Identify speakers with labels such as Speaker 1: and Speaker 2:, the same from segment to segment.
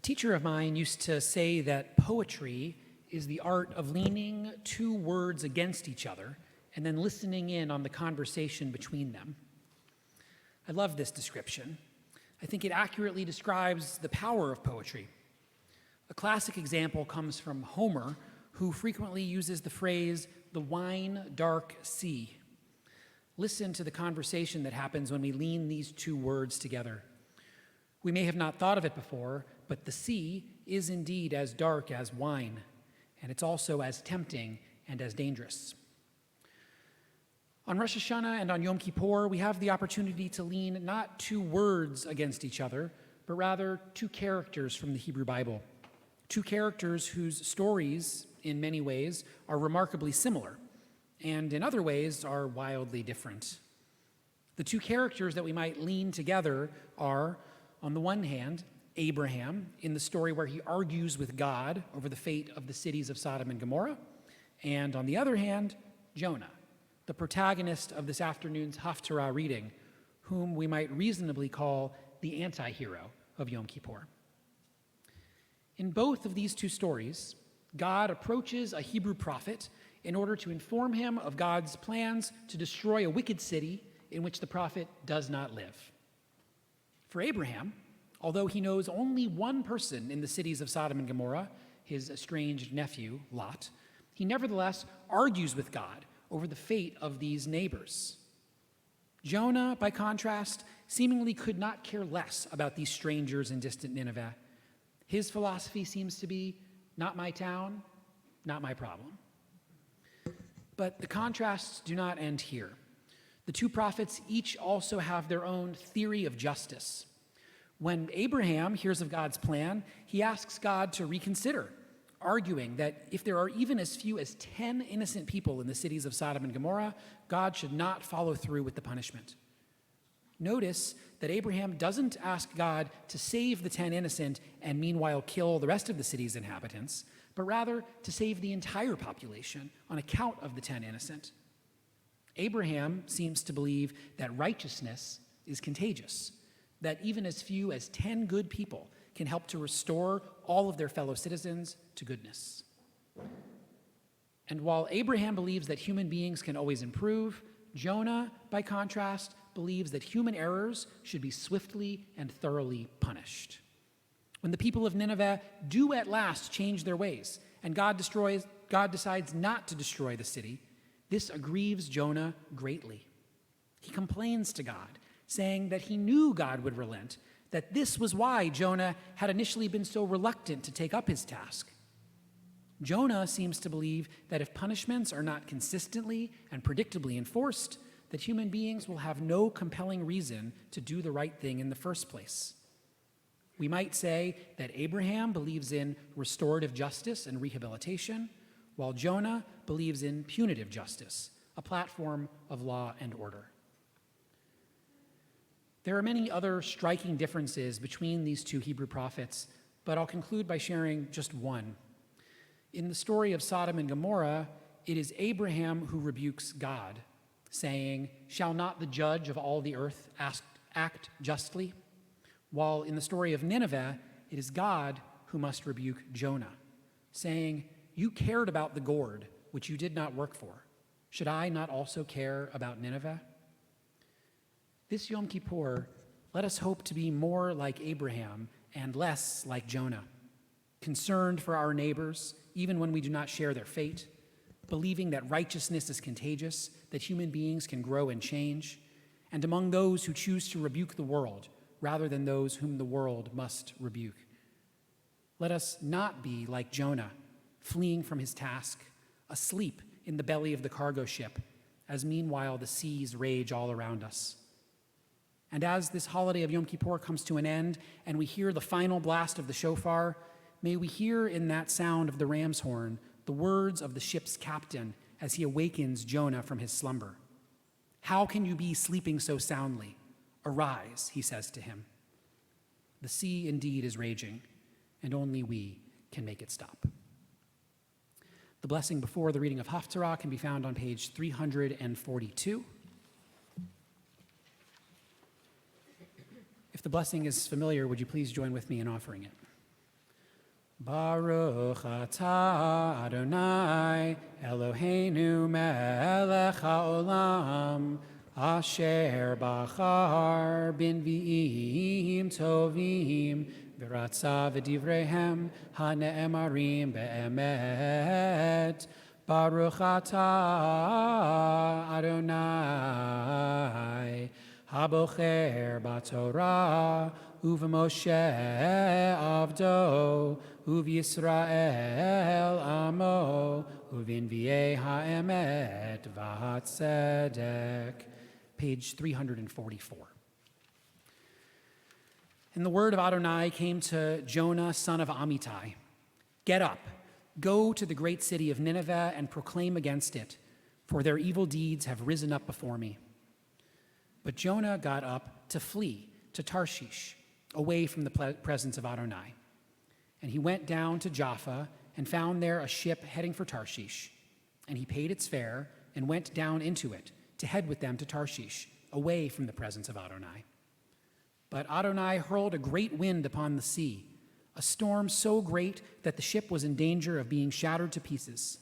Speaker 1: teacher of mine used to say that poetry is the art of leaning two words against each other and then listening in on the conversation between them. I love this description. I think it accurately describes the power of poetry. A classic example comes from Homer, who frequently uses the phrase, "the wine dark sea." Listen to the conversation that happens when we lean these two words together. We may have not thought of it before, but the sea is indeed as dark as wine, and it's also as tempting and as dangerous. On Rosh Hashanah and on Yom Kippur, we have the opportunity to lean not two words against each other, but rather two characters from the Hebrew Bible. Two characters whose stories, in many ways, are remarkably similar, and in other ways are wildly different. The two characters that we might lean together are, on the one hand, Abraham, in the story where he argues with God over the fate of the cities of Sodom and Gomorrah, and on the other hand, Jonah, the protagonist of this afternoon's Haftarah reading, whom we might reasonably call the anti-hero of Yom Kippur. In both of these two stories, God approaches a Hebrew prophet in order to inform him of God's plans to destroy a wicked city in which the prophet does not live. For Abraham, although he knows only one person in the cities of Sodom and Gomorrah, his estranged nephew, Lot, he nevertheless argues with God over the fate of these neighbors. Jonah, by contrast, seemingly could not care less about these strangers in distant Nineveh. His philosophy seems to be, not my town, not my problem. But the contrasts do not end here. The two prophets each also have their own theory of justice. When Abraham hears of God's plan, he asks God to reconsider, arguing that if there are even as few as 10 innocent people in the cities of Sodom and Gomorrah, God should not follow through with the punishment. Notice that Abraham doesn't ask God to save the 10 innocent and meanwhile kill the rest of the city's inhabitants, but rather to save the entire population on account of the 10 innocent. Abraham seems to believe that righteousness is contagious, that even as few as 10 good people can help to restore all of their fellow citizens to goodness. And while Abraham believes that human beings can always improve, Jonah, by contrast, believes that human errors should be swiftly and thoroughly punished. When the people of Nineveh do at last change their ways, and God decides not to destroy the city, this aggrieves Jonah greatly. He complains to God, saying that he knew God would relent, that this was why Jonah had initially been so reluctant to take up his task. Jonah seems to believe that if punishments are not consistently and predictably enforced, that human beings will have no compelling reason to do the right thing in the first place. We might say that Abraham believes in restorative justice and rehabilitation, while Jonah believes in punitive justice, a platform of law and order. There are many other striking differences between these two Hebrew prophets, but I'll conclude by sharing just one. In the story of Sodom and Gomorrah, it is Abraham who rebukes God, saying, "Shall not the judge of all the earth act justly?" While in the story of Nineveh, it is God who must rebuke Jonah, saying, "You cared about the gourd, which you did not work for. Should I not also care about Nineveh?" This Yom Kippur, let us hope to be more like Abraham and less like Jonah, concerned for our neighbors, even when we do not share their fate, believing that righteousness is contagious, that human beings can grow and change, and among those who choose to rebuke the world rather than those whom the world must rebuke. Let us not be like Jonah, fleeing from his task, asleep in the belly of the cargo ship, as meanwhile the seas rage all around us. And as this holiday of Yom Kippur comes to an end and we hear the final blast of the shofar, may we hear in that sound of the ram's horn the words of the ship's captain as he awakens Jonah from his slumber. "How can you be sleeping so soundly? Arise," he says to him. The sea indeed is raging, and only we can make it stop. The blessing before the reading of Haftarah can be found on page 342. If the blessing is familiar, would you please join with me in offering it? Baruch atah Adonai Eloheinu melech haolam asher bachar b'nvi'im tovim v'ratza v'divrehem hane'emarim be'emet. Baruch atah Adonai habocher b'Torah u'v'Moshe avdo u'v'Yisrael amo u'v'nvi'ei ha'emet v'hatzedek. Page 344. And the word of Adonai came to Jonah, son of Amittai. Get up, go to the great city of Nineveh and proclaim against it, for their evil deeds have risen up before me. But Jonah got up to flee to Tarshish, away from the presence of Adonai. And he went down to Jaffa and found there a ship heading for Tarshish. And he paid its fare and went down into it to head with them to Tarshish, away from the presence of Adonai. But Adonai hurled a great wind upon the sea, a storm so great that the ship was in danger of being shattered to pieces.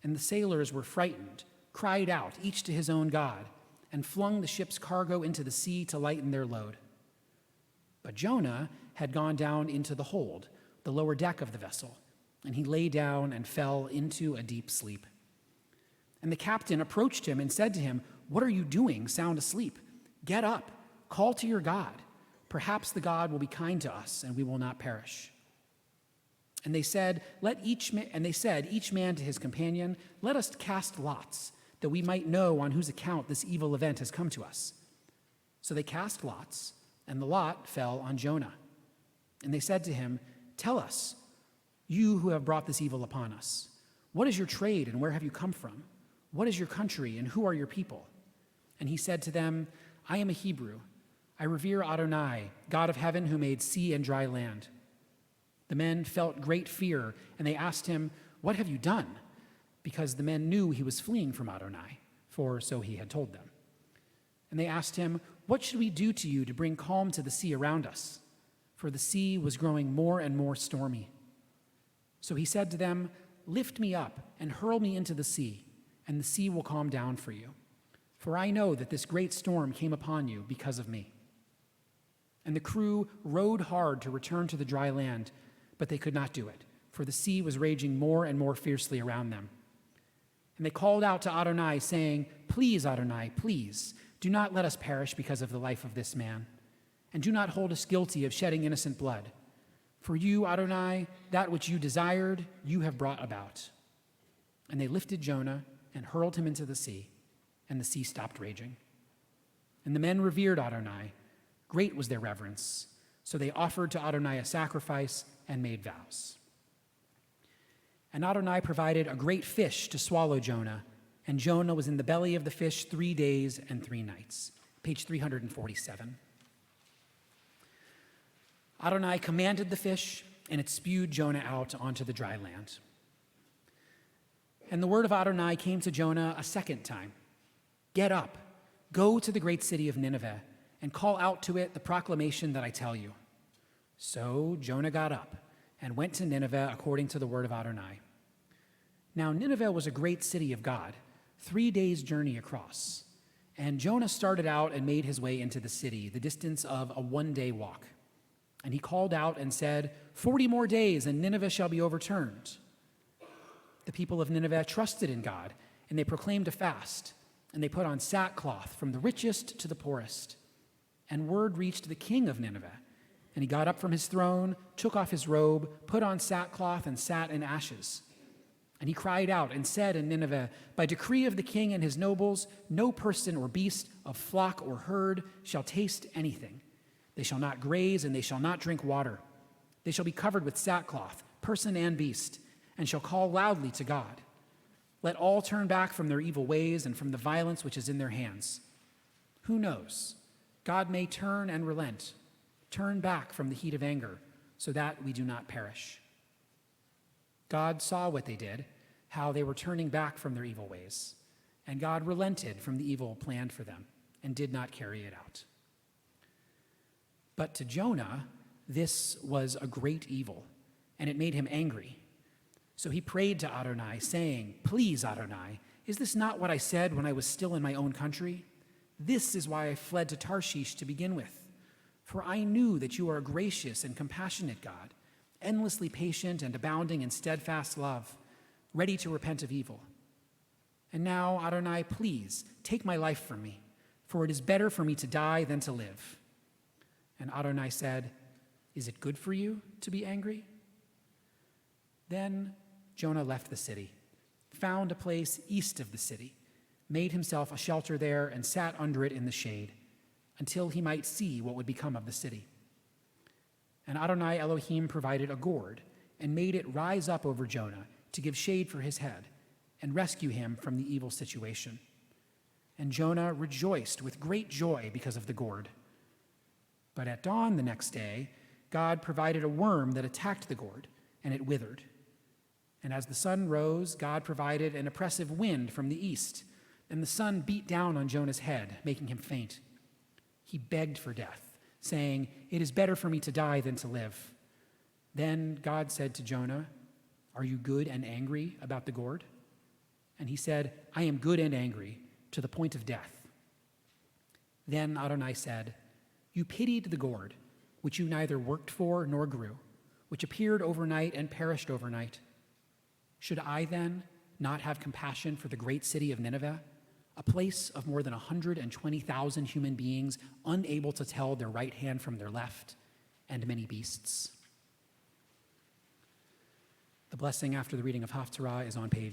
Speaker 1: And the sailors were frightened, cried out, each to his own god, and flung the ship's cargo into the sea to lighten their load. But Jonah had gone down into the hold, the lower deck of the vessel, and he lay down and fell into a deep sleep. And the captain approached him and said to him, "What are you doing, sound asleep? Get up, call to your God. Perhaps the God will be kind to us, and we will not perish." And they said, each man to his companion, "Let us cast lots, that we might know on whose account this evil event has come to us." So they cast lots, and the lot fell on Jonah. And they said to him, "Tell us, you who have brought this evil upon us, what is your trade and where have you come from? What is your country and who are your people?" And he said to them, "I am a Hebrew. I revere Adonai, God of heaven, who made sea and dry land." The men felt great fear, and they asked him, "What have you done?" Because the men knew he was fleeing from Adonai, for so he had told them. And they asked him, "What should we do to you to bring calm to the sea around us?" For the sea was growing more and more stormy. So he said to them, "Lift me up and hurl me into the sea, and the sea will calm down for you. For I know that this great storm came upon you because of me." And the crew rowed hard to return to the dry land, but they could not do it, for the sea was raging more and more fiercely around them. And they called out to Adonai, saying, "Please, Adonai, please, do not let us perish because of the life of this man, and do not hold us guilty of shedding innocent blood. For you, Adonai, that which you desired, you have brought about." And they lifted Jonah and hurled him into the sea, and the sea stopped raging. And the men revered Adonai. Great was their reverence. So they offered to Adonai a sacrifice and made vows. And Adonai provided a great fish to swallow Jonah, and Jonah was in the belly of the fish 3 days and 3 nights. Page 347. Adonai commanded the fish, and it spewed Jonah out onto the dry land. And the word of Adonai came to Jonah a second time. "Get up, go to the great city of Nineveh, and call out to it the proclamation that I tell you." So Jonah got up and went to Nineveh according to the word of Adonai. Now Nineveh was a great city of God, 3 days' journey across. And Jonah started out and made his way into the city, the distance of a 1-day walk. And he called out and said, 40 more days and Nineveh shall be overturned." The people of Nineveh trusted in God, and they proclaimed a fast, and they put on sackcloth from the richest to the poorest. And word reached the king of Nineveh, and he got up from his throne, took off his robe, put on sackcloth, and sat in ashes. And he cried out and said in Nineveh, "By decree of the king and his nobles, no person or beast of flock or herd shall taste anything. They shall not graze, and they shall not drink water. They shall be covered with sackcloth, person and beast, and shall call loudly to God. Let all turn back from their evil ways and from the violence which is in their hands. Who knows? God may turn and relent, turn back from the heat of anger, so that we do not perish." God saw what they did, how they were turning back from their evil ways, and God relented from the evil planned for them and did not carry it out. But to Jonah, this was a great evil, and it made him angry. So he prayed to Adonai, saying, "Please, Adonai, is this not what I said when I was still in my own country? This is why I fled to Tarshish to begin with. For I knew that you are a gracious and compassionate God, endlessly patient and abounding in steadfast love, ready to repent of evil. And now, Adonai, please take my life from me, for it is better for me to die than to live." And Adonai said, "Is it good for you to be angry?" Then Jonah left the city, found a place east of the city, made himself a shelter there, and sat under it in the shade, until he might see what would become of the city. And Adonai Elohim provided a gourd, and made it rise up over Jonah to give shade for his head, and rescue him from the evil situation. And Jonah rejoiced with great joy because of the gourd. But at dawn the next day, God provided a worm that attacked the gourd, and it withered. And as the sun rose, God provided an oppressive wind from the east, and the sun beat down on Jonah's head, making him faint. He begged for death, saying, "It is better for me to die than to live." Then God said to Jonah, "Are you good and angry about the gourd?" And he said, "I am good and angry, to the point of death." Then Adonai said, "You pitied the gourd, which you neither worked for nor grew, which appeared overnight and perished overnight. Should I then not have compassion for the great city of Nineveh, a place of more than 120,000 human beings, unable to tell their right hand from their left, and many beasts?" The blessing after the reading of Haftarah is on page